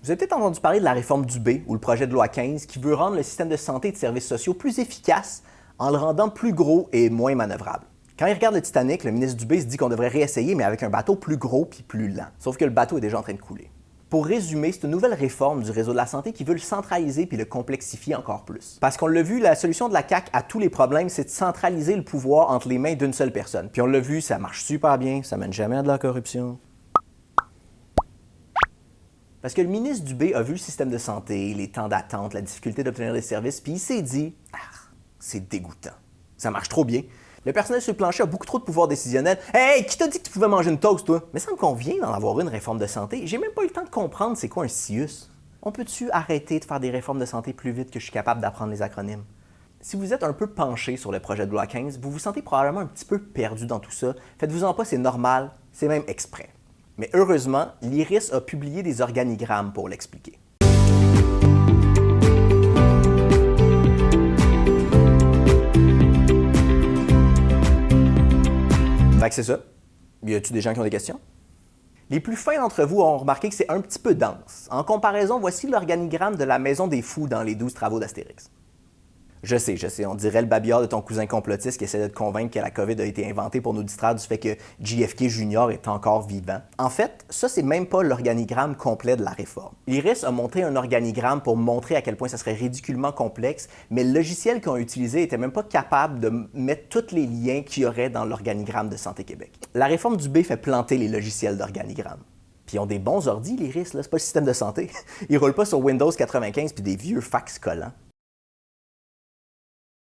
Vous avez peut-être entendu parler de la réforme Dubé ou le projet de loi 15 qui veut rendre le système de santé et de services sociaux plus efficace en le rendant plus gros et moins manœuvrable. Quand il regarde le Titanic, le ministre Dubé se dit qu'on devrait réessayer, mais avec un bateau plus gros puis plus lent. Sauf que le bateau est déjà en train de couler. Pour résumer, c'est une nouvelle réforme du réseau de la santé qui veut le centraliser puis le complexifier encore plus. Parce qu'on l'a vu, la solution de la CAQ à tous les problèmes, c'est de centraliser le pouvoir entre les mains d'une seule personne. Puis on l'a vu, ça marche super bien, ça mène jamais à de la corruption. Parce que le ministre Dubé a vu le système de santé, les temps d'attente, la difficulté d'obtenir des services, puis il s'est dit « Ah, c'est dégoûtant. Ça marche trop bien. Le personnel sur le plancher a beaucoup trop de pouvoir décisionnel. Hey, qui t'a dit que tu pouvais manger une toast, toi? Mais ça me convient d'en avoir une réforme de santé. J'ai même pas eu le temps de comprendre c'est quoi un CIUS. On peut-tu arrêter de faire des réformes de santé plus vite que je suis capable d'apprendre les acronymes? Si vous êtes un peu penché sur le projet de loi 15, vous vous sentez probablement un petit peu perdu dans tout ça. Faites-vous-en pas, c'est normal, c'est même exprès. Mais heureusement, l'IRIS a publié des organigrammes pour l'expliquer. Fait que c'est ça. Y a-t-il des gens qui ont des questions? Les plus fins d'entre vous ont remarqué que c'est un petit peu dense. En comparaison, voici l'organigramme de la Maison des Fous dans les 12 travaux d'Astérix. Je sais, on dirait le babillard de ton cousin complotiste qui essaie de te convaincre que la COVID a été inventée pour nous distraire du fait que JFK Jr. est encore vivant. En fait, ça, c'est même pas l'organigramme complet de la réforme. L'IRIS a monté un organigramme pour montrer à quel point ça serait ridiculement complexe, mais le logiciel qu'ils ont utilisé était même pas capable de mettre tous les liens qu'il y aurait dans l'organigramme de Santé Québec. La réforme Dubé fait planter les logiciels d'organigramme. Puis ils ont des bons ordis, l'IRIS, là, c'est pas le système de santé. Ils roulent pas sur Windows 95 puis des vieux fax collants.